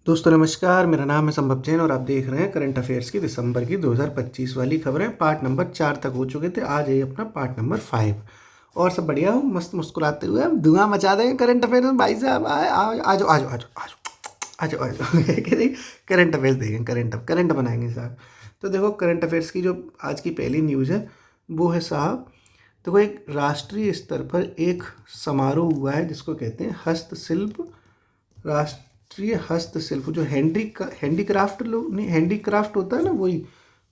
दोस्तों नमस्कार, मेरा नाम है संभव जैन और आप देख रहे हैं करंट अफेयर्स की दिसंबर की 2025 वाली खबरें। पार्ट नंबर 4 तक हो चुके थे, आज है अपना पार्ट नंबर 5। और सब बढ़िया हो, मस्त मुस्कुराते हुए हम धुआं मचा देंगे करंट अफेयर्स में। भाई साहब आ जाओ आ जाओ आ जाओ आ जाओ आ जाओ आ जाओ करंट अफेयर्स देखेंगे, करंट बनाएंगे साहब। तो देखो करंट अफेयर्स की जो आज की पहली न्यूज़ है वो है साहब, देखो एक राष्ट्रीय स्तर पर एक समारोह हुआ है जिसको कहते हैं हस्तशिल्प, राष्ट्रीय हस्तशिल्प, जो हैंडीक्राफ्ट लोग नहीं, हैंडीक्राफ्ट होता है ना वही,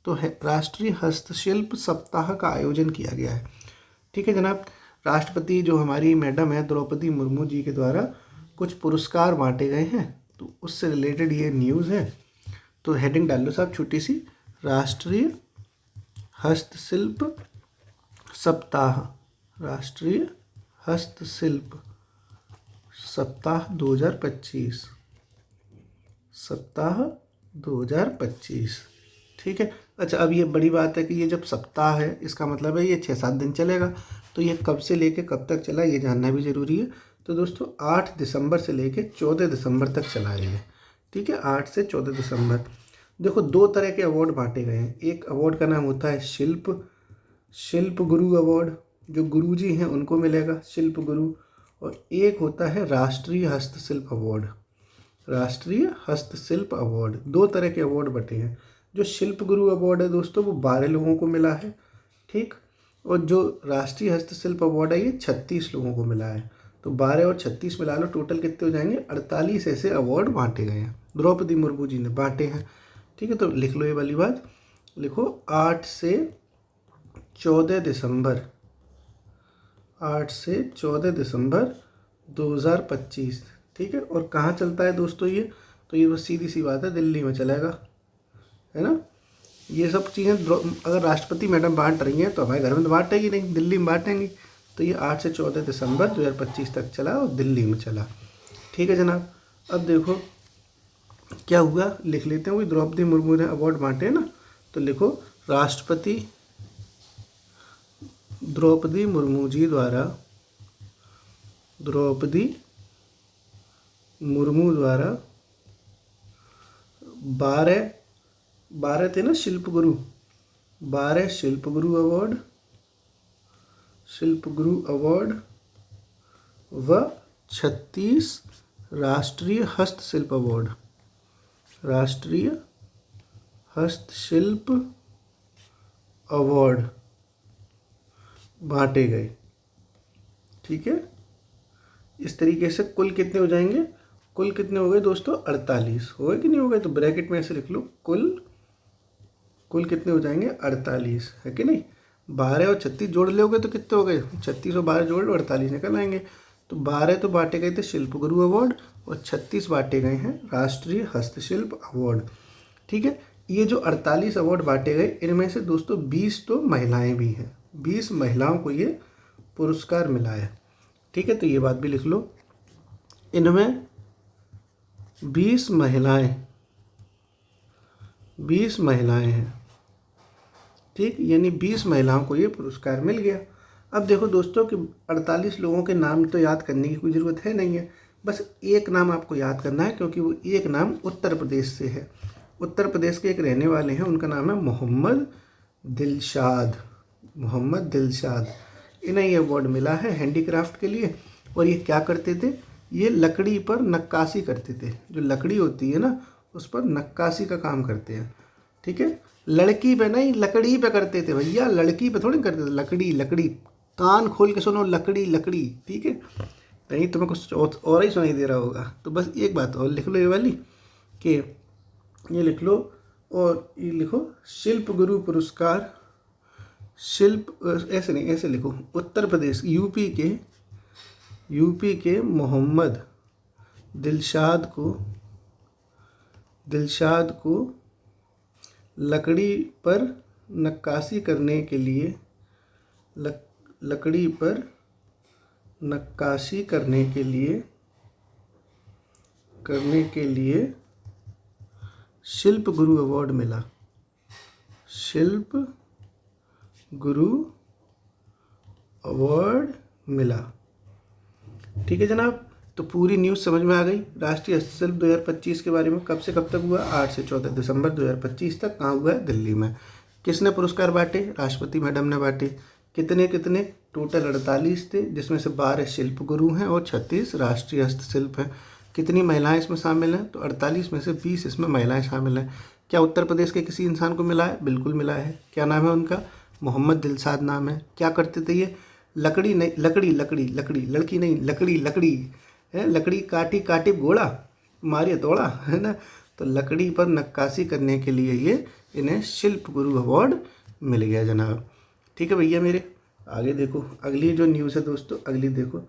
तो है राष्ट्रीय हस्तशिल्प सप्ताह का आयोजन किया गया है। ठीक है जनाब। राष्ट्रपति जो हमारी मैडम है द्रौपदी मुर्मू जी के द्वारा कुछ पुरस्कार बांटे गए हैं, तो उससे रिलेटेड ये न्यूज़ है। तो हेडिंग डाल लो साहब छोटी सी, राष्ट्रीय हस्तशिल्प सप्ताह, राष्ट्रीय हस्तशिल्प सप्ताह 2025, सप्ताह 2025। ठीक है। अच्छा, अब ये बड़ी बात है कि ये जब सप्ताह है इसका मतलब है ये 6-7 दिन चलेगा। तो ये कब से लेके कब तक चला ये जानना भी ज़रूरी है। तो दोस्तों 8 दिसंबर से लेके 14 दिसंबर तक चला है ये। ठीक है, 8 से 14 दिसंबर। देखो दो तरह के अवार्ड बांटे गए हैं। एक अवार्ड का नाम होता है शिल्प गुरु अवार्ड, जो गुरुजी हैं उनको मिलेगा शिल्प गुरु। और एक होता है राष्ट्रीय हस्तशिल्प अवार्ड, राष्ट्रीय हस्तशिल्प अवार्ड। दो तरह के अवार्ड बटे हैं। जो शिल्प गुरु अवार्ड है दोस्तों वो 12 लोगों को मिला है। ठीक। और जो राष्ट्रीय हस्तशिल्प अवार्ड है ये 36 लोगों को मिला है। तो 12 और 36 मिला लो, टोटल कितने हो जाएंगे, 48 ऐसे अवार्ड बांटे गए हैं, द्रौपदी मुर्मू जी ने बांटे हैं। ठीक है, तो लिख लो ये वाली बात, लिखो 8 से 14 दिसंबर, 8 से 14 दिसंबर 2025। ठीक है। और कहाँ चलता है दोस्तों ये, तो ये बस सीधी सी बात है, दिल्ली में चलेगा, है ना। ये सब चीज़ें अगर राष्ट्रपति मैडम बांट रही हैं तो हमारे घर में तो बांटेगी नहीं, दिल्ली में बांटेंगी। तो ये 8 से 14 दिसंबर 2025 तक चला और दिल्ली में चला। ठीक है जनाब। अब देखो क्या हुआ, लिख लेते हैं। वही द्रौपदी मुर्मू ने अवार्ड बांटे हैं ना, तो लिखो राष्ट्रपति द्रौपदी मुर्मू जी द्वारा, द्रौपदी मुर्मू द्वारा 12 12 थे ना शिल्प गुरु, 12 शिल्प गुरु अवार्ड, शिल्प गुरु अवार्ड व 36 राष्ट्रीय हस्तशिल्प अवार्ड, राष्ट्रीय हस्तशिल्प अवार्ड बांटे गए। ठीक है। इस तरीके से कुल कितने हो जाएंगे, कुल कितने हो गए दोस्तों, 48 हो गए कि नहीं हो गए, तो ब्रैकेट में ऐसे लिख लो, कुल कितने हो जाएंगे, 48, है कि नहीं। 12 और 36 जोड़ लोगे तो कितने हो गए, 36 और 12 जोड़ लो 48 निकल आएंगे। तो 12 तो बांटे गए थे शिल्प गुरु अवार्ड और 36 बांटे गए हैं राष्ट्रीय हस्तशिल्प अवार्ड। ठीक है। ये जो 48 अवार्ड बांटे गए इनमें से दोस्तों 20 तो महिलाएं भी हैं, 20 महिलाओं को ये पुरस्कार मिला है। ठीक है, तो ये बात भी लिख लो, इनमें 20 महिलाएं, 20 महिलाएं हैं। ठीक, यानी 20 महिलाओं को ये पुरस्कार मिल गया। अब देखो दोस्तों कि 48 लोगों के नाम तो याद करने की कोई ज़रूरत है नहीं है, बस एक नाम आपको याद करना है, क्योंकि वो एक नाम उत्तर प्रदेश से है। उत्तर प्रदेश के एक रहने वाले हैं, उनका नाम है मोहम्मद दिलशाद, मोहम्मद दिलशाद। इन्हें ये अवार्ड मिला है हैंडीक्राफ्ट के लिए। और ये क्या करते थे, ये लकड़ी पर नक्काशी करते थे, जो लकड़ी होती है ना उस पर नक्काशी का काम करते हैं। ठीक है, लड़की पे नहीं लकड़ी पे करते थे भैया, लड़की पे थोड़ी करते थे, लकड़ी लकड़ी, कान खोल के सुनो, लकड़ी लकड़ी। ठीक है, नहीं तुम्हें कुछ और ही सुनाई दे रहा होगा। तो बस एक बात और लिख लो ये वाली, कि ये लिख लो, और ये लिखो शिल्प गुरु पुरस्कार, शिल्प ऐसे नहीं, ऐसे लिखो, उत्तर प्रदेश यूपी के मोहम्मद दिलशाद को लकड़ी पर नक्काशी करने के लिए, लकड़ी पर नक्काशी करने के लिए शिल्प गुरु अवार्ड मिला, शिल्प गुरु अवार्ड मिला। ठीक है जनाब। तो पूरी न्यूज़ समझ में आ गई। राष्ट्रीय हस्तशिल्प 2025 के बारे में कब से कब तक हुआ? 8 से 14 दिसंबर 2025 तक। कहाँ हुआ है? दिल्ली में। किसने पुरस्कार बांटे? राष्ट्रपति मैडम ने बांटे। कितने कितने? टोटल 48 थे, जिसमें से 12 शिल्प गुरु हैं और 36 राष्ट्रीय हस्तशिल्प हैं। कितनी महिलाएं इसमें शामिल हैं? तो 48 में से 20 इसमें महिलाएं शामिल हैं। क्या उत्तर प्रदेश के किसी इंसान को मिला है? बिल्कुल मिला है। क्या नाम है उनका? मोहम्मद दिलशाद नाम है। क्या करते थे ये? लकड़ी नहीं, लकड़ी लकड़ी लकड़ी, लड़की नहीं, लकड़ी लकड़ी है। लकड़ी काटी काटी घोड़ा मारिए तोड़ा, है ना। तो लकड़ी पर नक्काशी करने के लिए ये इन्हें शिल्प गुरु अवार्ड मिल गया जनाब। ठीक है भैया मेरे। आगे देखो, अगली जो न्यूज़ है दोस्तों, अगली देखो,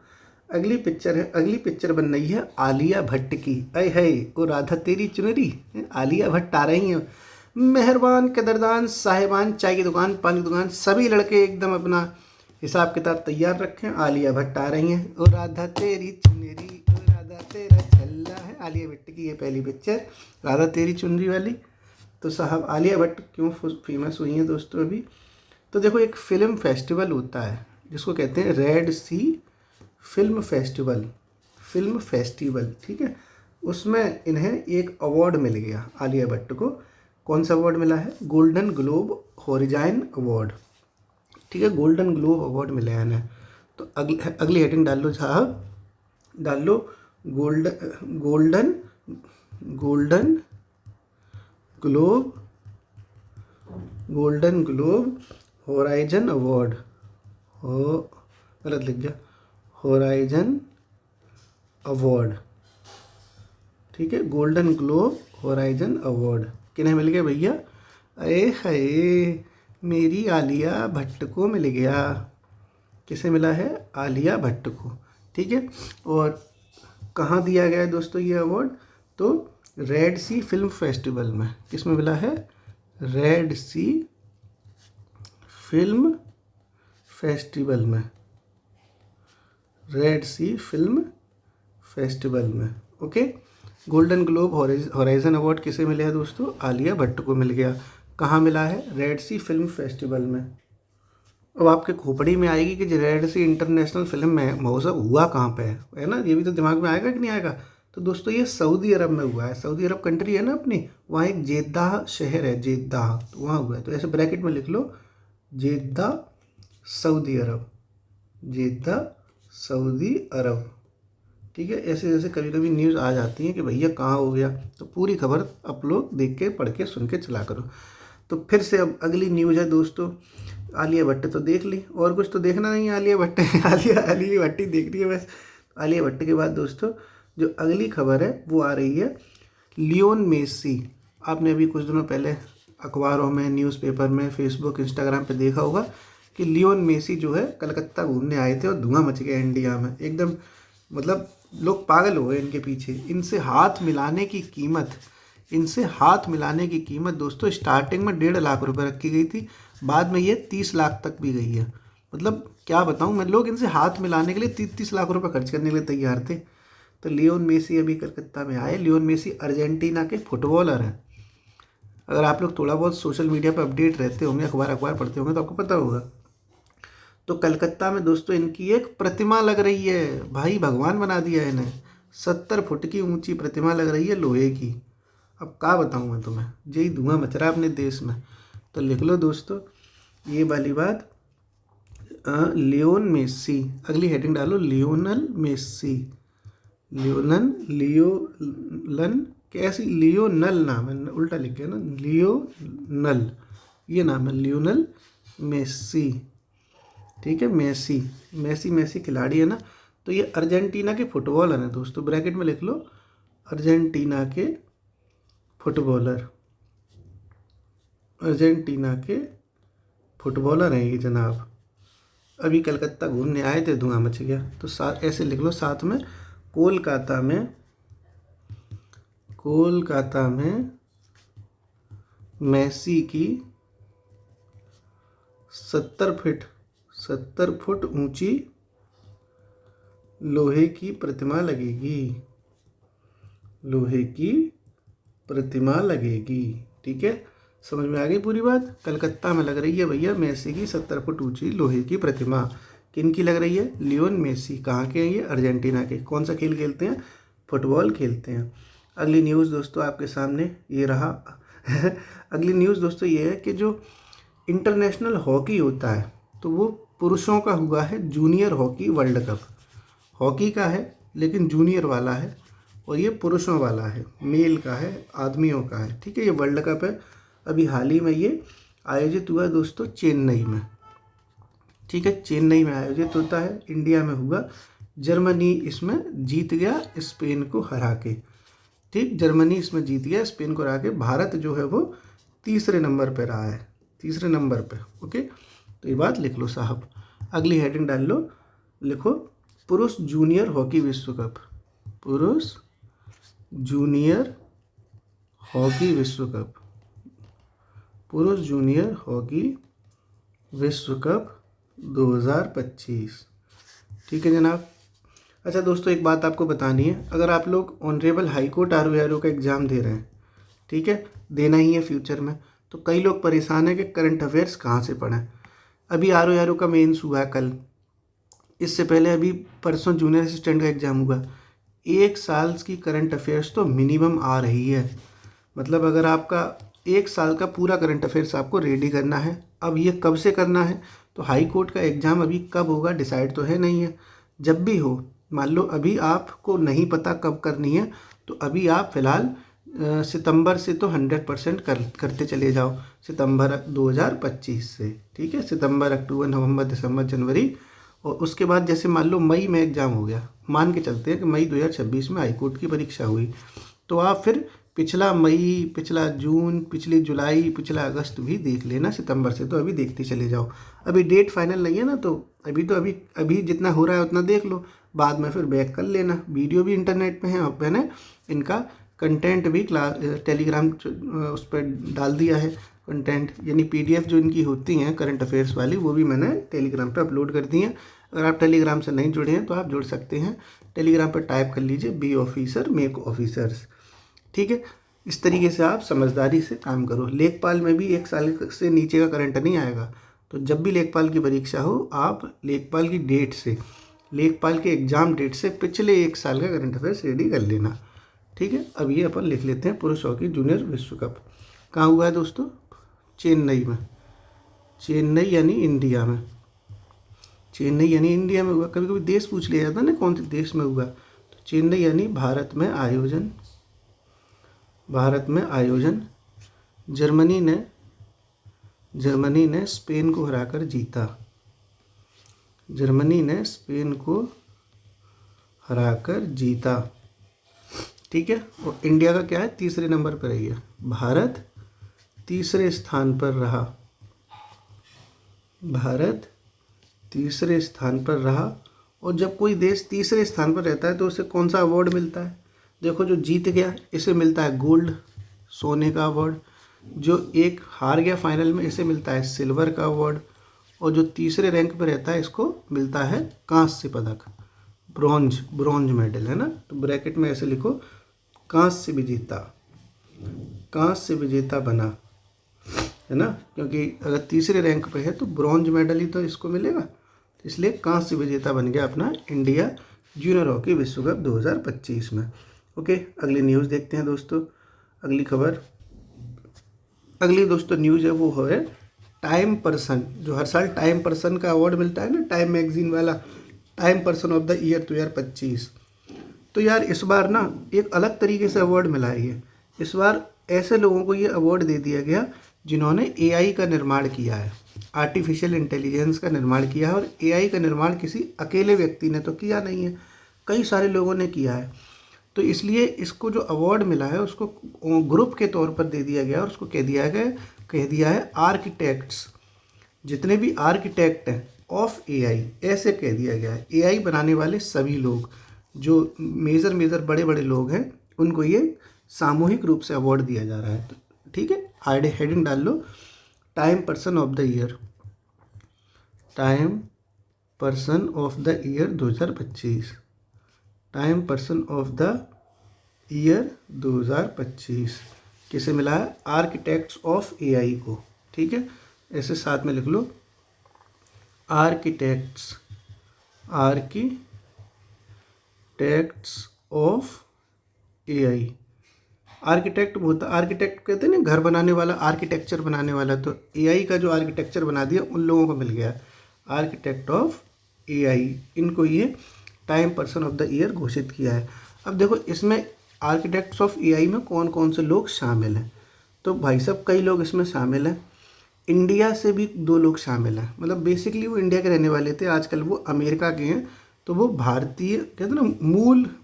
अगली पिक्चर है। अगली पिक्चर बन रही है आलिया भट्ट की। अय है ओ राधा तेरी चुनरी। आलिया भट्ट आ रही हैं। मेहरबान, कदरदान, साहिबान, चाय की दुकान, पानी की दुकान, सभी लड़के एकदम अपना हिसाब किताब तैयार रखें। आलिया भट्ट आ रही हैं। ओ राधा तेरी चुनरी, ओ राधा तेरा छल्ला, है आलिया भट्ट की ये पहली पिक्चर, राधा तेरी चुनरी वाली। तो साहब आलिया भट्ट क्यों फेमस हुई हैं दोस्तों अभी? तो देखो, एक फ़िल्म फेस्टिवल होता है जिसको कहते हैं रेड सी फिल्म फेस्टिवल। फिल्म फेस्टिवल, ठीक है। उसमें इन्हें एक अवार्ड मिल गया आलिया भट्ट को। कौन सा अवार्ड मिला है? Golden globe horizon award. ठीक है, गोल्डन ग्लोब अवार्ड मिला है इन्हें। तो अगली हेडिंग डाल लो साहब, डाल लो golden golden globe golden globe horizon award. हो गलत लिख गया, हॉराइजन अवार्ड। ठीक है, गोल्डन ग्लोब हॉराइजन अवार्ड किन्हें मिल गया भैया? अरे हाय, मेरी आलिया भट्ट को मिल गया। किसे मिला है? आलिया भट्ट को। ठीक है, और कहाँ दिया गया है दोस्तों ये अवार्ड? तो रेड सी फिल्म फेस्टिवल में। किसमें मिला है? रेड सी फिल्म फेस्टिवल में। रेड सी फिल्म फेस्टिवल में। Okay, golden globe horizon award किसे मिला है दोस्तों? आलिया भट्ट को मिल गया। कहाँ मिला है? रेड सी फिल्म फेस्टिवल में। अब आपके खोपड़ी में आएगी कि रेड सी इंटरनेशनल फिल्म महोत्सव हुआ कहाँ पे है ना? ये भी तो दिमाग में आएगा कि नहीं आएगा? तो दोस्तों ये सऊदी अरब में हुआ है। सऊदी अरब कंट्री है ना अपनी, वहाँ एक जेद्दाह शहर है, जेद्दाह, तो वहाँ हुआ है। तो ऐसे ब्रैकेट में लिख लो, जेद्दाह सऊदी अरब, जेद्दाह सऊदी अरब। ठीक है, ऐसे जैसे कभी कभी न्यूज़ आ जाती है कि भैया कहाँ हो गया, तो पूरी खबर आप लोग देख के पढ़ के सुन के चला करो। तो फिर से अब अगली न्यूज़ है दोस्तों। आलिया भट्ट तो देख ली, और कुछ तो देखना नहीं है। आलिया भट्ट आलिया भट्ट ही देखनी है बस। आलिया भट्ट के बाद दोस्तों जो अगली खबर है वो आ रही है लियोन मेसी। आपने अभी कुछ दिनों पहले अखबारों में, न्यूज़पेपर में, फेसबुक, इंस्टाग्राम पे देखा होगा कि लियोन मेसी जो है कलकत्ता घूमने आए थे और धुआं मच गया इंडिया में एकदम। मतलब लोग पागल हो गए इनके पीछे। इनसे हाथ मिलाने की कीमत दोस्तों स्टार्टिंग में 1.5 लाख रुपए रखी गई थी, बाद में ये 30 लाख तक भी गई है। मतलब क्या बताऊं मैं, लोग इनसे हाथ मिलाने के लिए 30-30 लाख रुपए खर्च करने के लिए तैयार थे। तो लियोन मेसी अभी कलकत्ता में आए। लियोन मेसी अर्जेंटीना के फुटबॉलर हैं। अगर आप लोग थोड़ा बहुत सोशल मीडिया पर अपडेट रहते होंगे, अखबार पढ़ते होंगे, तो आपको पता होगा। तो कलकत्ता में दोस्तों इनकी एक प्रतिमा लग रही है। भाई भगवान बना दिया है इन्हें। 70 फुट की ऊंची प्रतिमा लग रही है लोहे की। अब क्या बताऊं मैं तुम्हें, यही धुआं मच रहा है अपने देश में। तो लिख लो दोस्तों ये वाली बात, लियोन मेसी। अगली हेडिंग डालो लियोनल मेसी। लियोलन कैसी, लियोनल नाम है, उल्टा लिख गया ना, लियोनल ये नाम है, लियोनल मेसी। ठीक है, मेसी खिलाड़ी है ना। तो ये अर्जेंटीना के फुटबॉलर हैं दोस्तों, ब्रैकेट में लिख लो अर्जेंटीना के फुटबॉलर हैं ये जनाब। अभी कलकत्ता घूमने आए थे, धुआं मच गया। तो ऐसे लिख लो साथ में, कोलकाता में मेसी की 70 फुट ऊंची लोहे की प्रतिमा लगेगी। ठीक है, समझ में आ गई पूरी बात। कलकत्ता में लग रही है भैया मेसी की 70 फुट ऊंची लोहे की प्रतिमा। किन की लग रही है? Lionel Messi. कहाँ के हैं ये? अर्जेंटीना के। कौन सा खेल खेलते हैं? फुटबॉल खेलते हैं। अगली न्यूज़ दोस्तों आपके सामने ये रहा। अगली न्यूज़ दोस्तों ये है कि जो इंटरनेशनल हॉकी होता है तो वो पुरुषों का हुआ है junior hockey world cup. Hockey का है लेकिन जूनियर वाला है, और ये पुरुषों वाला है, मेल का है, आदमियों का है। ठीक है, ये वर्ल्ड कप है। अभी हाल ही में ये आयोजित हुआ दोस्तों चेन्नई में। ठीक है, चेन्नई में आयोजित होता है, इंडिया में हुआ। जर्मनी इसमें जीत गया स्पेन को हरा के। ठीक, जर्मनी इसमें जीत गया स्पेन को हरा के। भारत जो है वो तीसरे नंबर पे रहा है, तीसरे नंबर पे। ओके, तो ये बात लिख लो साहब। अगली हेडिंग डाल लो, लिखो पुरुष जूनियर हॉकी विश्व कप। पुरुष जूनियर हॉकी विश्व कप। पुरुष जूनियर हॉकी विश्व कप 2025। ठीक है जनाब। अच्छा दोस्तों, एक बात आपको बतानी है। अगर आप लोग ऑनरेबल हाई कोर्ट RO का एग्ज़ाम दे रहे हैं, ठीक है, देना ही है फ्यूचर में, तो कई लोग परेशान हैं कि करंट अफेयर्स कहाँ से पढ़ें। अभी RO का मेंस हुआ कल, इससे पहले अभी परसों जूनियर असिस्टेंट का एग्ज़ाम हुआ। एक साल की करंट अफेयर्स तो मिनिमम आ रही है। मतलब अगर आपका एक साल का पूरा करंट अफेयर्स आपको रेडी करना है। अब ये कब से करना है? तो हाई कोर्ट का एग्ज़ाम अभी कब होगा डिसाइड तो है नहीं है। जब भी हो, मान लो अभी आपको नहीं पता कब करनी है, तो अभी आप फ़िलहाल सितंबर से तो 100% करते चले जाओ। सितंबर 2025 से, ठीक है, सितंबर, अक्टूबर, नवंबर, दिसंबर, जनवरी, और उसके बाद जैसे मान लो मई में एग्ज़ाम हो गया, मान के चलते हैं कि मई 2026 में हाई कोर्ट की परीक्षा हुई, तो आप फिर पिछला मई, पिछला जून, पिछली जुलाई, पिछला अगस्त भी देख लेना सितंबर से। तो अभी देखते चले जाओ। अभी डेट फाइनल नहीं है ना, तो अभी जितना हो रहा है उतना देख लो, बाद में फिर बैक कर लेना। वीडियो भी इंटरनेट पे है और मैंने इनका कंटेंट भी टेलीग्राम उस पर डाल दिया है। कंटेंट यानी PDF जो इनकी होती हैं करंट अफेयर्स वाली, वो भी मैंने टेलीग्राम पे अपलोड कर दी हैं। अगर आप टेलीग्राम से नहीं जुड़े हैं तो आप जुड़ सकते हैं। टेलीग्राम पर टाइप कर लीजिए बी ऑफिसर मेक ऑफिसर्स। ठीक है, इस तरीके से आप समझदारी से काम करो। लेखपाल में भी 1 साल से नीचे का करंट नहीं आएगा, तो जब भी लेखपाल की परीक्षा हो, आप लेखपाल की डेट से, लेखपाल के एग्ज़ाम डेट से पिछले 1 साल का करंट अफेयर्स रेडी कर लेना। ठीक है, अब ये अपन लिख लेते हैं पुरुष हॉकी जूनियर विश्व कप कहाँ हुआ है दोस्तों? चेन्नई में। चेन्नई यानी इंडिया में। चेन्नई यानी इंडिया में हुआ। कभी कभी देश पूछ लिया जाता है ना कौन से देश में हुआ, तो चेन्नई यानी भारत में आयोजन। भारत में आयोजन। जर्मनी ने स्पेन को हराकर जीता। जर्मनी ने स्पेन को हराकर जीता। ठीक है, और इंडिया का क्या है? तीसरे नंबर पर रही है। भारत तीसरे स्थान पर रहा। भारत तीसरे स्थान पर रहा। और जब कोई देश तीसरे स्थान पर रहता है तो उसे कौन सा अवार्ड मिलता है? देखो, जो जीत गया इसे मिलता है गोल्ड, सोने का अवार्ड। जो एक हार गया फाइनल में, इसे मिलता है सिल्वर का अवार्ड। और जो तीसरे रैंक पर रहता है इसको मिलता है कांस्य पदक, ब्रॉन्ज मेडल, है ना। तो ब्रैकेट में ऐसे लिखो, कांस्य विजेता, कांस्य विजेता बना, है ना, क्योंकि अगर तीसरे रैंक पे है तो ब्रॉन्ज मेडल ही तो इसको मिलेगा। तो इसलिए कांस्य विजेता बन गया अपना इंडिया जूनियर हॉकी विश्व कप 2025 में। ओके, अगली न्यूज़ देखते हैं दोस्तों। अगली खबर, अगली दोस्तों न्यूज़ है वो है टाइम पर्सन। जो हर साल टाइम पर्सन का अवार्ड मिलता है ना, टाइम मैगजीन वाला, time person of the year 2025। तो यार इस बार ना एक अलग तरीके से अवार्ड मिला है ये। इस बार ऐसे लोगों को ये अवार्ड दे दिया गया जिन्होंने AI का निर्माण किया है, आर्टिफिशियल इंटेलिजेंस का निर्माण किया है। और AI का निर्माण किसी अकेले व्यक्ति ने तो किया नहीं है, कई सारे लोगों ने किया है। तो इसलिए इसको जो अवार्ड मिला है उसको ग्रुप के तौर पर दे दिया गया और उसको कह दिया है आर्किटेक्ट्स। जितने भी आर्किटेक्ट हैं ऑफ AI, ऐसे कह दिया गया है। AI बनाने वाले सभी लोग, जो मेजर बड़े बड़े लोग हैं, उनको ये सामूहिक रूप से अवार्ड दिया जा रहा है। तो ठीक है, हेडिंग डाल लो, Time person of the year. Time person of the year 2025। Time person of the year 2025 किसे मिला है? आर्किटेक्ट्स ऑफ AI को। ठीक है, ऐसे साथ में लिख लो, architects architects of AI. Architect होता, आर्किटेक्ट कहते हैं ना घर बनाने वाला, आर्किटेक्चर बनाने वाला, तो एआई का जो आर्किटेक्चर बना दिया उन लोगों को मिल गया आर्किटेक्ट ऑफ एआई। इनको ये time person of the year घोषित किया है। अब देखो इसमें आर्किटेक्ट्स ऑफ एआई में कौन कौन से लोग शामिल हैं, तो भाई साहब कई लोग इसमें शामिल हैं। इंडिया से भी 2 लोग शामिल हैं, मतलब बेसिकली वो इंडिया के रहने वाले थे, आजकल वो अमेरिका के हैं, तो वो भारतीय कहते हैं ना,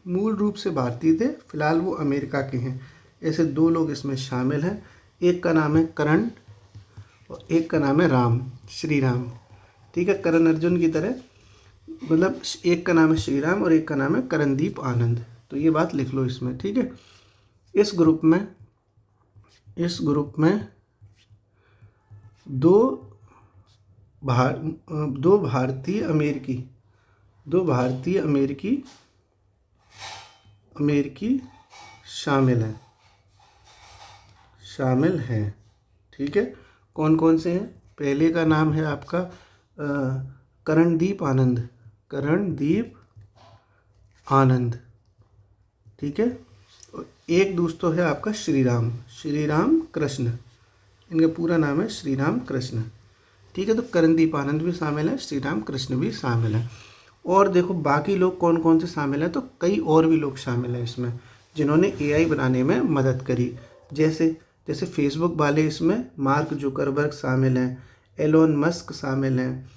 मूल रूप से भारतीय थे, फिलहाल वो अमेरिका के हैं। ऐसे 2 लोग इसमें शामिल हैं। एक का नाम है करण और एक का नाम है राम, श्री राम। ठीक है, करण अर्जुन की तरह, मतलब एक का नाम है श्री राम और एक का नाम है करणदीप आनंद। तो ये बात लिख लो इसमें, ठीक है। इस ग्रुप में दो भारतीय अमेरिकी शामिल हैं। ठीक है, कौन कौन से हैं? पहले का नाम है आपका करणदीप आनंद। ठीक है, और एक दोस्तों है आपका श्री राम कृष्ण, इनका पूरा नाम है श्री राम कृष्ण। ठीक है, तो करणदीप आनंद भी शामिल है, श्री राम कृष्ण भी शामिल है। और देखो बाकी लोग कौन कौन से शामिल हैं, तो कई और भी लोग शामिल हैं इसमें जिन्होंने एआई बनाने में मदद करी। जैसे फेसबुक वाले इसमें मार्क जुकरबर्ग शामिल हैं, एलोन मस्क शामिल हैं,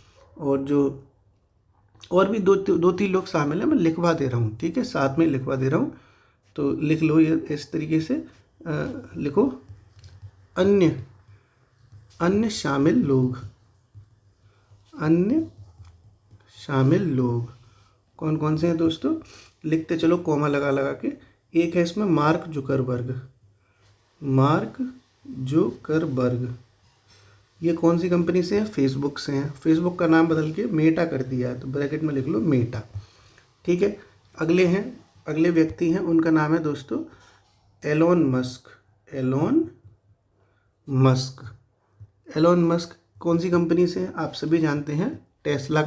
और भी दो तीन लोग शामिल हैं। मैं लिखवा दे रहा हूँ, ठीक है, साथ में लिखवा दे रहा हूँ, तो लिख लो ये इस तरीके से लिखो, अन्य शामिल लोग कौन कौन से हैं दोस्तों? लिखते चलो कॉमा लगा लगा के। एक है इसमें मार्क जुकरबर्ग, ये कौन सी कंपनी से है? फेसबुक से हैं। फेसबुक का नाम बदल के मेटा कर दिया है, तो ब्रैकेट में लिख लो मेटा। ठीक है, अगले व्यक्ति हैं, उनका नाम है दोस्तों एलोन मस्क कौन सी कंपनी से हैं? आप सभी जानते हैं, टेस्ला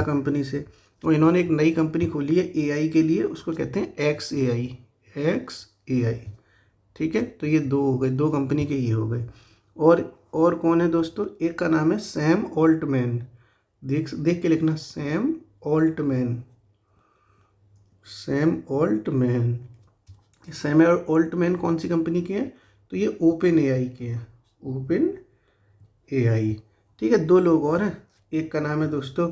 कंपनी से। तो इन्होंने एक नई कंपनी खोली है एआई के लिए, उसको कहते हैं एक्स एआई। ठीक है, तो ये 2 हो गए, 2 कंपनी के ये हो गए। और कौन है दोस्तों? एक का नाम है सैम ऑल्टमैन, देख के लिखना, सैम ऑल्टमैन कौन सी कंपनी के हैं? तो ये ओपन एआई के हैं, ठीक है। 2 लोग और हैं, एक का नाम है दोस्तों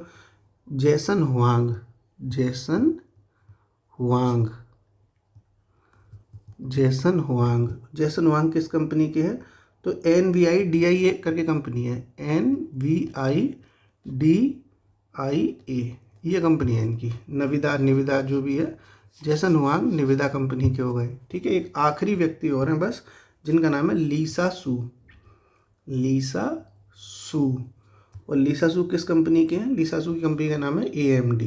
जैसन हुआंग किस कंपनी के हैं? तो NVIDIA करके कंपनी है, NVIDIA, ये कंपनी है इनकी, निविदा जो भी है, जैसन हुआंग निविदा कंपनी के हो गए। ठीक है, एक आखिरी व्यक्ति और हैं बस, जिनका नाम है लीसा सू। और लीसा सू किस कंपनी के हैं? लीसा सू की कंपनी का नाम है AMD।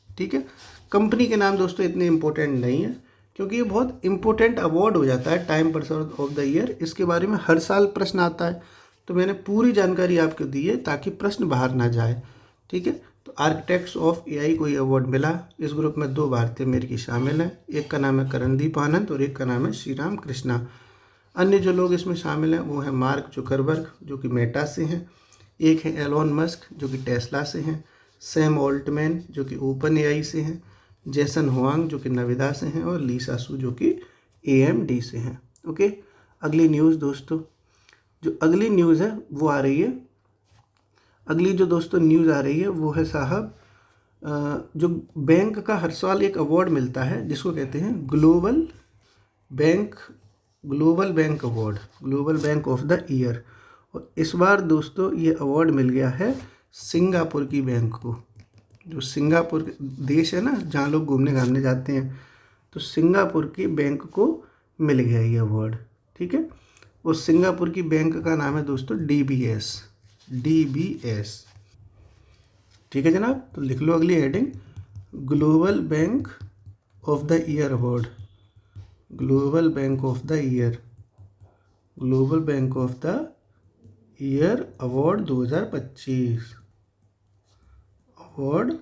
ठीक है, कंपनी के नाम दोस्तों इतने इम्पोर्टेंट नहीं है, क्योंकि ये बहुत इम्पोर्टेंट अवार्ड हो जाता है time person of the year, इसके बारे में हर साल प्रश्न आता है, तो मैंने पूरी जानकारी आपको दी है ताकि प्रश्न बाहर ना जाए। ठीक है, तो आर्किटेक्ट्स ऑफ एआई को ये अवार्ड मिला। इस ग्रुप में 2 भारतीय अमेरिकी शामिल हैं, एक का नाम है करणदीप आनंद और एक का नाम है श्री राम कृष्णा। अन्य जो लोग इसमें शामिल हैं वो है मार्क जुकरबर्ग जो कि मेटा से हैं, एक है एलोन मस्क जो कि टेस्ला से हैं, सैम ऑल्टमैन जो कि ओपन एआई से हैं, जैसन हुआंग जो कि नविदा से हैं, और लीसा सू जो कि AMD से हैं। ओके, अगली न्यूज़ दोस्तों, जो अगली न्यूज़ है वो आ रही है, अगली जो दोस्तों न्यूज़ आ रही है वो है साहब, जो बैंक का हर साल एक अवार्ड मिलता है जिसको कहते हैं global bank award, global bank of the year. और इस बार दोस्तों ये अवार्ड मिल गया है सिंगापुर की बैंक को, जो सिंगापुर देश है ना जहाँ लोग घूमने घामने जाते हैं, तो सिंगापुर की बैंक को मिल गया ये अवार्ड। ठीक है, उस सिंगापुर की बैंक का नाम है दोस्तों DBS। ठीक है जनाब, तो लिख लो अगली heading, global bank of the year award, global bank of the year award 2025, award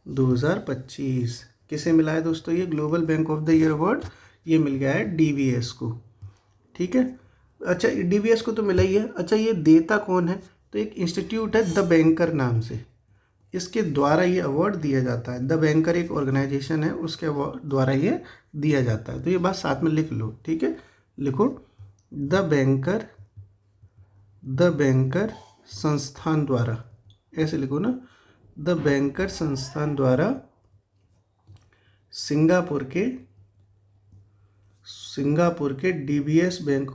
2025 किसे मिला है दोस्तों? ये global bank of the year award ये मिल गया है डीवीएस को। ठीक है, अच्छा डीवीएस को तो मिला ही है। अच्छा ये देता कौन है? तो एक इंस्टीट्यूट है द बैंकर नाम से, इसके द्वारा ये अवार्ड दिया जाता है। द बैंकर एक ऑर्गेनाइजेशन है, उसके द्वारा ये दिया जाता है। तो ये बात साथ में लिख लो। ठीक है, लिखो द बैंकर संस्थान द्वारा, ऐसे लिखो ना, द बैंकर संस्थान द्वारा सिंगापुर के डीबीएस बैंक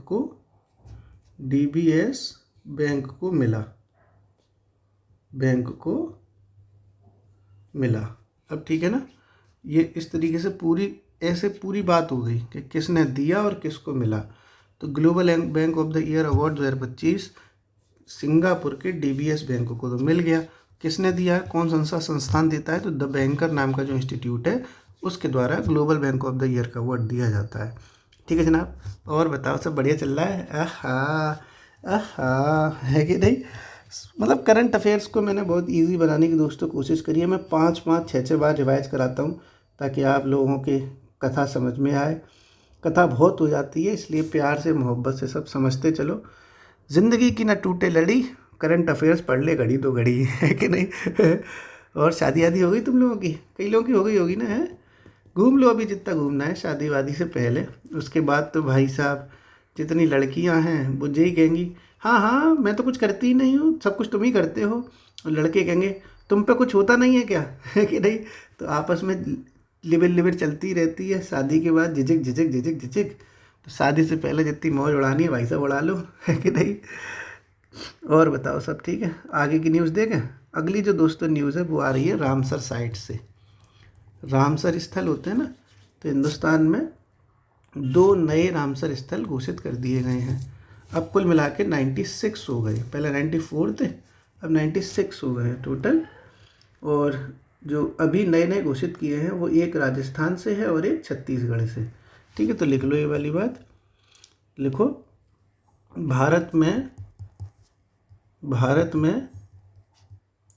को मिला। अब ठीक है ना, ये इस तरीके से पूरी बात हो गई कि किसने दिया और किसको मिला। तो global bank of the year award 2025 Singapore के डीबीएस बैंक को तो मिल गया। किसने दिया है, कौन सा संस्थान देता है? तो द बैंकर नाम का जो इंस्टीट्यूट है उसके द्वारा global bank of the year का अवार्ड दिया जाता है। ठीक है जनाब, और बताओ सब बढ़िया चल रहा है? आहा है कि नहीं? मतलब करंट अफेयर्स को मैंने बहुत इजी बनाने की दोस्तों कोशिश करी है। मैं 5-5, 6-6 बार रिवाइज कराता हूँ ताकि आप लोगों के कथा समझ में आए। कथा बहुत हो जाती है, इसलिए प्यार से मोहब्बत से सब समझते चलो। ज़िंदगी की न टूटे लड़ी, करंट अफेयर्स पढ़ ले घड़ी दो घड़ी, है कि नहीं? और शादी आदि हो गई तुम लोगों की? कई लोगों की हो गई होगी ना, है? घूम लो अभी जितना घूमना है शादी वादी से पहले। उसके बाद तो भाई साहब जितनी लड़कियां हैं वो यही कहेंगी, हाँ हाँ मैं तो कुछ करती ही नहीं हूँ, सब कुछ तुम ही करते हो। और लड़के कहेंगे तुम पे कुछ होता नहीं है क्या, है कि नहीं? तो आपस में लिबिर चलती रहती है। शादी के बाद झिझक। तो शादी से पहले जितनी मौज उड़ानी है भाई साहब उड़ा लो, है कि नहीं? और बताओ सब ठीक है? आगे की न्यूज़ देखें। अगली जो दोस्तों न्यूज़ है वो आ रही है रामसर साइट से। रामसर स्थल होते हैं ना, तो हिंदुस्तान में 2 नए रामसर स्थल घोषित कर दिए गए हैं। अब कुल मिला के 96 हो गए, पहले 94 थे, अब 96 हो गए हैं टोटल। और जो अभी नए घोषित किए हैं वो एक राजस्थान से है और एक छत्तीसगढ़ से। ठीक है, तो लिख लो ये वाली बात, लिखो भारत में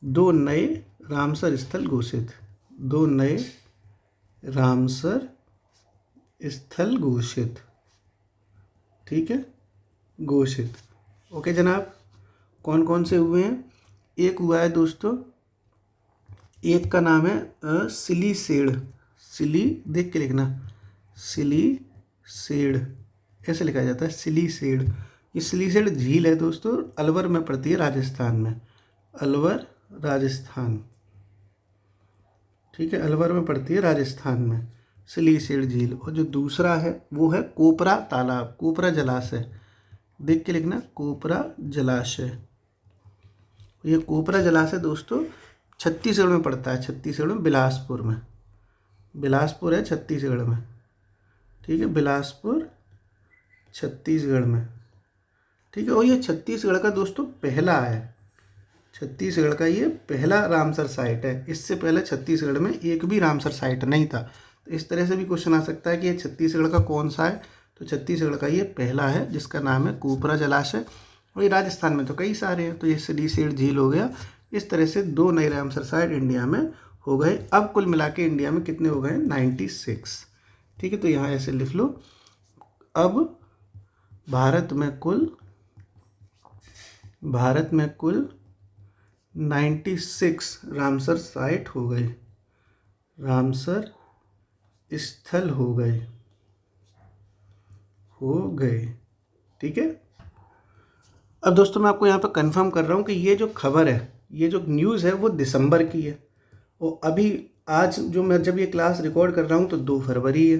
2 नए रामसर स्थल घोषित, 2 नए रामसर स्थल घोषित। ठीक है, घोषित। ओके जनाब, कौन कौन से हुए हैं? एक हुआ है दोस्तों, एक का नाम है सिलीसेड़, सिली देख के लिखना, सिलीसेड़ ऐसे लिखा जाता है, सिलीसेड़। ये सिलीसेड़ झील है दोस्तों, अलवर में पड़ती है राजस्थान में, अलवर राजस्थान। ठीक है, अलवर में पड़ती है राजस्थान में सिलीसेड़ झील। और जो दूसरा है वो है कोपरा तालाब, कोपरा जलाशय, देख के लिखना, कोपरा जलाशय। ये कोपरा जलाशय दोस्तों छत्तीसगढ़ में पड़ता है, छत्तीसगढ़ में बिलासपुर है छत्तीसगढ़ में। ठीक है, बिलासपुर छत्तीसगढ़ में। ठीक है, और ये छत्तीसगढ़ का दोस्तों पहला है, छत्तीसगढ़ का ये पहला रामसर साइट है। इससे पहले छत्तीसगढ़ में एक भी रामसर साइट नहीं था। तो इस तरह से भी क्वेश्चन आ सकता है कि ये छत्तीसगढ़ का कौन सा है, तो छत्तीसगढ़ का ये पहला है जिसका नाम है कोपरा जलाशय। और ये राजस्थान में तो कई सारे हैं, तो ये सिलीसेड़ झील हो गया। इस तरह से 2 नए रामसर साइट इंडिया में हो गए। अब कुल मिला के इंडिया में कितने हो गए? 96। ठीक है, तो यहाँ ऐसे लिख लो, अब भारत में कुल 96 रामसर साइट हो गए, रामसर स्थल हो गए। ठीक है, अब दोस्तों मैं आपको यहाँ पर कंफर्म कर रहा हूँ कि ये जो खबर है, ये जो न्यूज़ है वो दिसंबर की है। और अभी आज जो मैं जब ये क्लास रिकॉर्ड कर रहा हूँ तो 2 फरवरी है।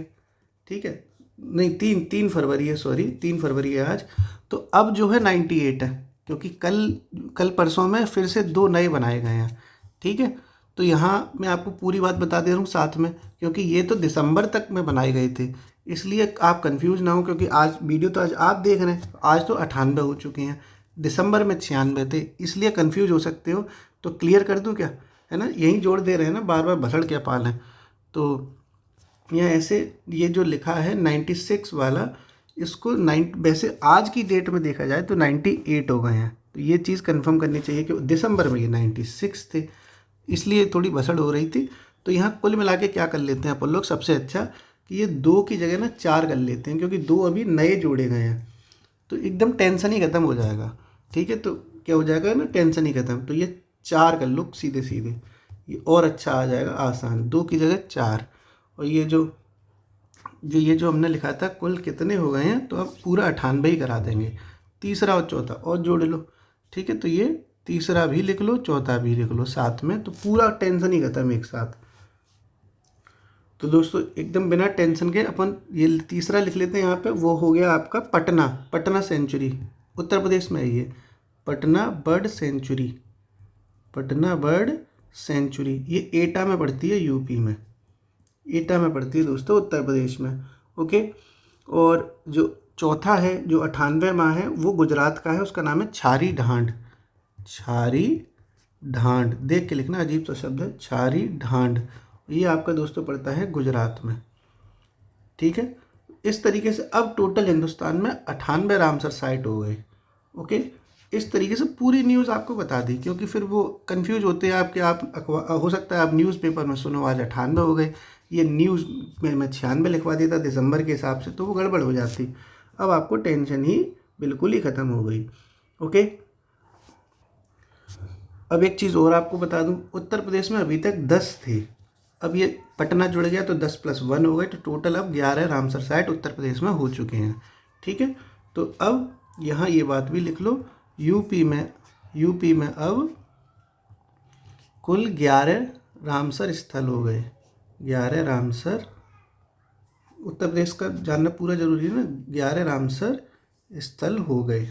ठीक है, नहीं 3 फरवरी है, सॉरी 3 फरवरी है आज। तो अब जो है 98 है, क्योंकि कल परसों में फिर से 2 नए बनाए गए हैं। ठीक है, तो यहाँ मैं आपको पूरी बात बता दे रहा हूँ साथ में, क्योंकि ये तो दिसंबर तक में बनाए गए थे, इसलिए आप कंफ्यूज ना हो। क्योंकि आज वीडियो तो आज आप देख रहे हैं, आज तो 98 हो चुके हैं, दिसंबर में 96 थे, इसलिए कंफ्यूज हो सकते हो। तो क्लियर कर दूँ क्या, है ना? यहीं जोड़ दे रहे हैं ना, बार बार भसड़ क्या पालें। तो यहाँ ऐसे ये जो लिखा है 96 वाला, इसको वैसे आज की डेट में देखा जाए तो 98 हो गए हैं। तो ये चीज़ कंफर्म करनी चाहिए कि दिसंबर में ये 96 थे, इसलिए थोड़ी भसड़ हो रही थी। तो यहाँ कुल मिला के क्या कर लेते हैं अपन लोग सबसे अच्छा कि ये 2 की जगह ना 4 कर लेते हैं, क्योंकि 2 अभी नए जोड़े गए हैं तो एकदम टेंशन ही ख़त्म हो जाएगा। ठीक है, तो क्या हो जाएगा ना, टेंशन ही ख़त्म। तो ये 4 कर लो सीधे सीधे, ये और अच्छा आ जाएगा, आसान। 2 की जगह 4। और ये जो हमने लिखा था कुल कितने हो गए हैं, तो अब पूरा 98 ही करा देंगे। तीसरा और चौथा और जोड़ लो। ठीक है, तो ये तीसरा भी लिख लो, चौथा भी लिख लो साथ में, तो पूरा टेंशन ही खत्म एक साथ। तो दोस्तों एकदम बिना टेंशन के अपन ये तीसरा लिख लेते हैं यहाँ पे। वो हो गया आपका पटना सेंचुरी, उत्तर प्रदेश में है ये। Patna bird sanctuary, Patna bird sanctuary, ये एटा में पड़ती है, यूपी में एटा में पड़ती है दोस्तों, उत्तर प्रदेश में। ओके, और जो चौथा है जो 98वां है वो गुजरात का है, उसका नाम है छारी ढांड। छारी ढांड देख के लिखना, अजीब सा शब्द है, छारी ढांड। ये आपका दोस्तों पड़ता है गुजरात में। ठीक है, इस तरीके से अब टोटल हिंदुस्तान में 98 रामसर साइट हो गए। ओके, इस तरीके से पूरी न्यूज़ आपको बता दी, क्योंकि फिर वो कंफ्यूज होते हैं आपके, हो सकता है आप न्यूज़पेपर में सुनो आज 98 हो गए, ये न्यूज़ में मैं 96 लिखवा देता दिसंबर के हिसाब से, तो वो गड़बड़ हो जाती। अब आपको टेंशन ही बिल्कुल ही ख़त्म हो गई। ओके, अब एक चीज़ और आपको बता दूं, उत्तर प्रदेश में अभी तक 10 थे, अब ये पटना जुड़ गया तो 10 + 1 हो गए, तो टोटल अब 11 रामसर साइट उत्तर प्रदेश में हो चुके हैं। ठीक है, तो अब यहाँ ये बात भी लिख लो, यूपी में अब कुल 11 रामसर स्थल हो गए। 11 रामसर, उत्तर प्रदेश का जानना पूरा जरूरी है ना, 11 रामसर स्थल हो गए।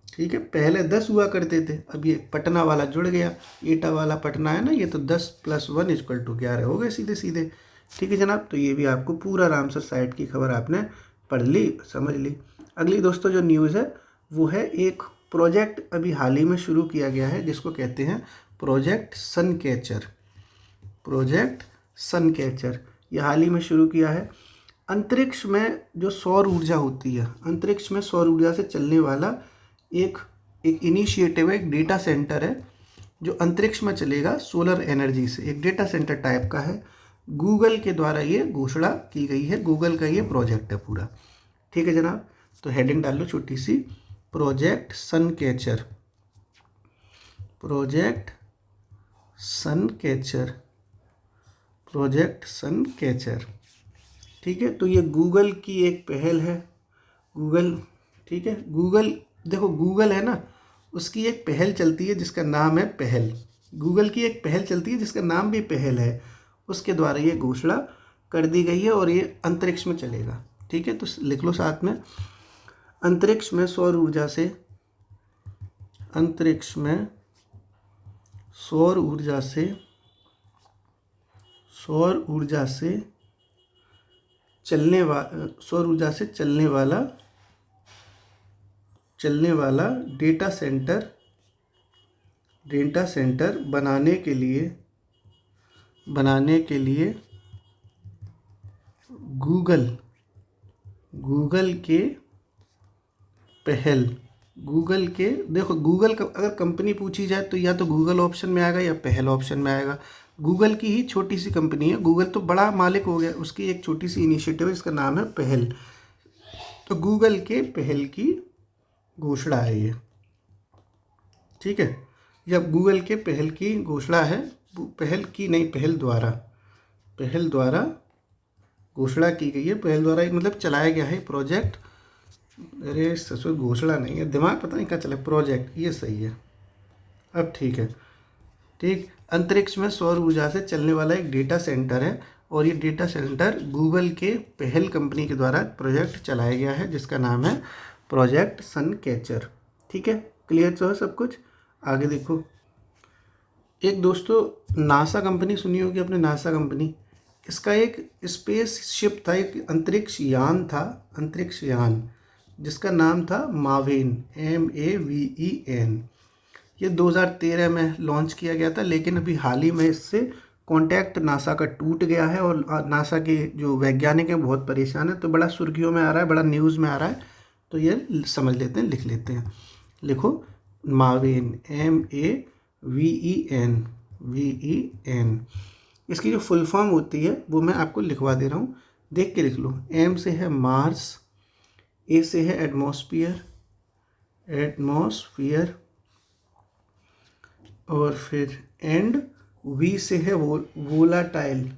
ठीक है, पहले 10 हुआ करते थे, अब ये पटना वाला जुड़ गया, एटा वाला पटना है ना, ये तो 10 + 1 = 11 हो गए सीधे सीधे। ठीक है जनाब, तो ये भी आपको पूरा रामसर साइट की खबर आपने पढ़ ली, समझ ली। अगली दोस्तों जो न्यूज़ है वो है एक प्रोजेक्ट अभी हाल ही में शुरू किया गया है, जिसको कहते हैं प्रोजेक्ट सनकैचर। प्रोजेक्ट सनकैचर ये हाल ही में शुरू किया है। अंतरिक्ष में जो सौर ऊर्जा होती है, अंतरिक्ष में सौर ऊर्जा से चलने वाला एक इनिशिएटिव है, एक डेटा सेंटर है जो अंतरिक्ष में चलेगा सोलर एनर्जी से, एक डेटा सेंटर टाइप का है। गूगल के द्वारा ये घोषणा की गई है, गूगल का ये प्रोजेक्ट है पूरा। ठीक है जनाब, तो हेडिंग डाल लो छोटी सी, Project Suncatcher. Project Suncatcher, Project Suncatcher. ठीक है, तो ये गूगल की एक पहल है, गूगल। ठीक है, गूगल, देखो गूगल है ना, उसकी एक पहल चलती है जिसका नाम है पहल। गूगल की एक पहल चलती है जिसका नाम भी पहल है, उसके द्वारा ये घोषणा कर दी गई है और ये अंतरिक्ष में चलेगा। ठीक है, तो लिख लो साथ में, अंतरिक्ष में सौर ऊर्जा से, अंतरिक्ष में सौर ऊर्जा से, सौर ऊर्जा से चलने वाला डेटा सेंटर बनाने के लिए गूगल के पहल, गूगल के, देखो गूगल का अगर कंपनी पूछी जाए तो या तो गूगल ऑप्शन में आएगा या पहल ऑप्शन में आएगा। गूगल की ही छोटी सी कंपनी है, गूगल तो बड़ा मालिक हो गया, उसकी एक छोटी सी इनिशिएटिव है, इसका नाम है पहल। तो गूगल के पहल की घोषणा है ये। ठीक है, जब गूगल के पहल की घोषणा है, पहल द्वारा घोषणा की गई है, पहल द्वारा एक मतलब चलाया गया है प्रोजेक्ट। अरे ससुर, घोषणा नहीं है, दिमाग पता नहीं क्या चला, प्रोजेक्ट ये सही है। अब ठीक है, ठीक, अंतरिक्ष में सौर ऊर्जा से चलने वाला एक डेटा सेंटर है, और ये डेटा सेंटर गूगल के पहल कंपनी के द्वारा प्रोजेक्ट चलाया गया है, जिसका नाम है प्रोजेक्ट सनकैचर। ठीक है, क्लियर तो है सब कुछ। आगे देखो, एक दोस्तों नासा कंपनी सुनी होगी आपने, नासा कंपनी, इसका एक स्पेस शिप था, एक अंतरिक्ष यान जिसका नाम था मावेन, MAVEN। ये 2013 में लॉन्च किया गया था, लेकिन अभी हाल ही में इससे कॉन्टैक्ट नासा का टूट गया है, और नासा के जो वैज्ञानिक हैं बहुत परेशान है, तो बड़ा सुर्खियों में आ रहा है, बड़ा न्यूज़ में आ रहा है। तो ये समझ लेते हैं, लिख लेते हैं। लिखो मावेन, MAVEN। इसकी जो फुल फॉर्म होती है वो मैं आपको लिखवा दे रहा हूँ, देख के लिख लो। M से है मार्स, A से है एटमॉस्फियर, और फिर एंड V से है वोलाटाइल,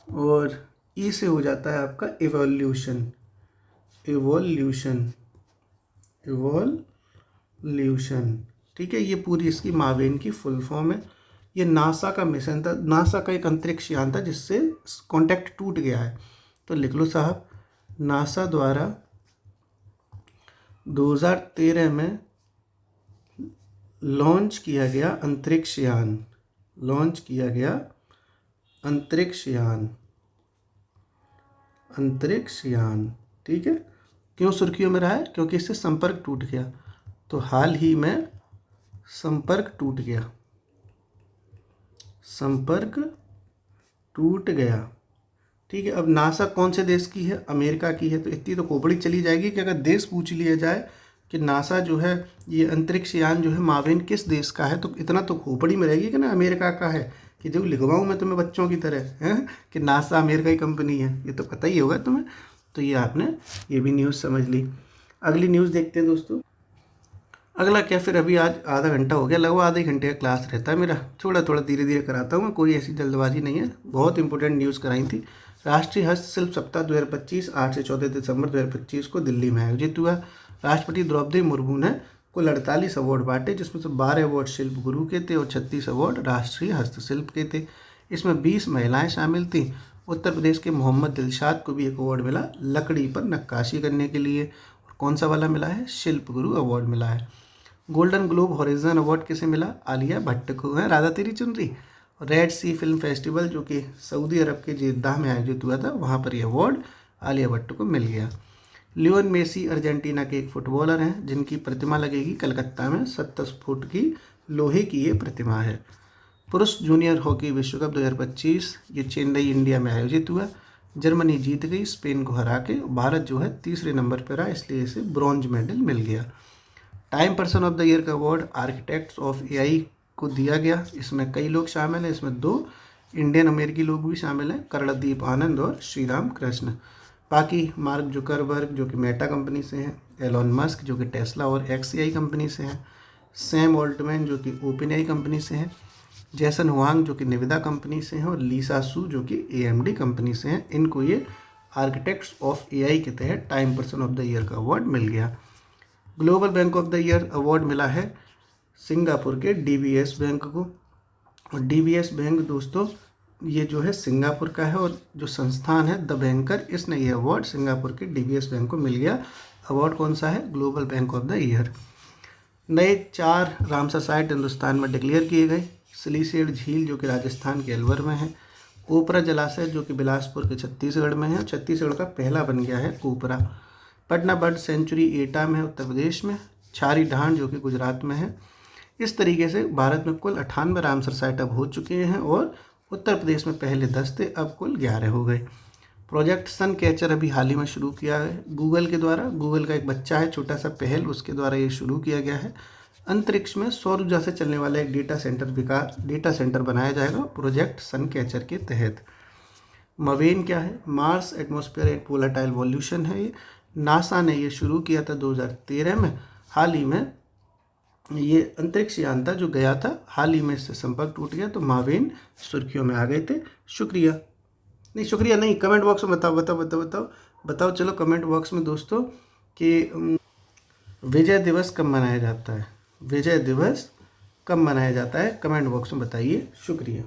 और E से हो जाता है आपका इवोल्यूशन। ठीक है, ये पूरी इसकी मावेन की फुल फॉर्म है। ये नासा का मिशन था, नासा का एक अंतरिक्ष यान था जिससे कांटेक्ट टूट गया है। तो लिख लो साहब, नासा द्वारा 2013 में लॉन्च किया गया अंतरिक्ष यान। ठीक है, क्यों सुर्खियों में रहा है? क्योंकि इससे संपर्क टूट गया। तो हाल ही में संपर्क टूट गया। ठीक है, अब नासा कौन से देश की है? अमेरिका की है। तो इतनी तो खोपड़ी चली जाएगी कि अगर देश पूछ लिया जाए कि नासा जो है ये अंतरिक्ष यान जो है मावेन किस देश का है, तो इतना तो खोपड़ी में रहेगी कि ना अमेरिका का है। कि जो लिखवाऊँ मैं तुम्हें बच्चों की तरह हैं कि नासा अमेरिका की कंपनी है, ये तो पता ही होगा तुम्हें। तो ये आपने ये भी न्यूज़ समझ ली। अगली न्यूज़ देखते हैं दोस्तों। अगला क्या, फिर अभी आज आधा घंटा हो गया, लगभग आधे घंटे का क्लास रहता है मेरा, थोड़ा थोड़ा धीरे धीरे कराता हूँ मैं, कोई ऐसी जल्दबाजी नहीं है। बहुत इंपॉर्टेंट न्यूज़ कराई थी। राष्ट्रीय हस्तशिल्प सप्ताह 2025 8 से 14 दिसंबर 2025 को दिल्ली में आयोजित हुआ। राष्ट्रपति द्रौपदी मुर्मू ने कुल 48 अवार्ड बांटे, जिसमें से 12 अवार्ड शिल्प गुरु के थे और 36 अवार्ड राष्ट्रीय हस्तशिल्प के थे। इसमें 20 महिलाएं शामिल थीं। उत्तर प्रदेश के मोहम्मद दिलशाद को भी एक अवार्ड मिला लकड़ी पर नक्काशी करने के लिए। और कौन सा वाला मिला है? शिल्प गुरु अवार्ड मिला है। गोल्डन ग्लोब हॉरिजन अवार्ड किसे मिला? आलिया भट्ट को है, राधा तेरी चुनरी। रेड सी फिल्म फेस्टिवल जो कि सऊदी अरब के जेद्दाह में आयोजित हुआ था, वहाँ पर यह अवार्ड आलिया भट्ट को मिल गया। लियोन मेसी अर्जेंटीना के एक फुटबॉलर हैं जिनकी प्रतिमा लगेगी कलकत्ता में। 27 फुट की लोहे की ये प्रतिमा है। पुरुष जूनियर हॉकी विश्व कप 2025 ये चेन्नई इंडिया में आयोजित हुआ। जर्मनी जीत गई स्पेन को हरा के। भारत जो है तीसरे नंबर पर रहा, इसलिए इसे ब्रॉन्ज मेडल मिल गया। Time person of the year का अवार्ड आर्किटेक्ट्स ऑफ एआई को दिया गया। इसमें कई लोग शामिल हैं, इसमें 2 इंडियन अमेरिकी लोग भी शामिल हैं, कर्णदीप आनंद और श्रीराम कृष्ण। बाकी मार्क जुकरबर्ग जो कि मेटा कंपनी से हैं, एलॉन मस्क जो कि टेस्ला और XAI कंपनी से हैं, सैम ऑल्टमैन जो कि OpenAI कंपनी से हैं, जैसन हुआंग जो कि निविदा कंपनी से हैं, और लीसा सू जो कि AMD कंपनी से हैं। इनको ये आर्किटेक्ट्स ऑफ AI के तहत time person of the year का अवार्ड मिल गया। Global bank of the year award मिला है सिंगापुर के DBS बैंक को। और DBS बैंक दोस्तों ये जो है सिंगापुर का है, और जो संस्थान है द बैंकर, इसने ये अवार्ड सिंगापुर के DBS बैंक को मिल गया। अवार्ड कौन सा है? Global bank of the year. नए 4 रामसर साइट हिंदुस्तान में डिक्लेयर किए गए। सिलीसेड झील जो कि राजस्थान के अलवर में है। ओपरा जलाशय जो कि बिलासपुर के छत्तीसगढ़ में है, छत्तीसगढ़ का पहला बन गया है ओपरा। पटना बर्ड सेंचुरी एटा में उत्तर प्रदेश में। छारी ढांड जो कि गुजरात में है। इस तरीके से भारत में कुल 98 रामसर साइट अब हो चुके हैं, और उत्तर प्रदेश में पहले 10 थे, अब कुल 11 हो गए। प्रोजेक्ट सन कैचर अभी हाल ही में शुरू किया है गूगल के द्वारा। गूगल का एक बच्चा है छोटा सा पहल, उसके द्वारा ये शुरू किया गया है। अंतरिक्ष में सौर ऊर्जा से चलने वाला एक डेटा सेंटर बनाया जाएगा प्रोजेक्ट सन कैचर के तहत। मवेन क्या है? Mars atmosphere and volatile evolution है। ये नासा ने ये शुरू किया था 2013 में। हाल ही में ये अंतरिक्ष यान था जो गया था, हाल ही में इससे संपर्क टूट गया, तो मावेन सुर्खियों में आ गए थे। शुक्रिया नहीं, कमेंट बॉक्स में बताओ चलो कमेंट बॉक्स में दोस्तों कि विजय दिवस कब मनाया जाता है? कमेंट बॉक्स में बताइए। शुक्रिया।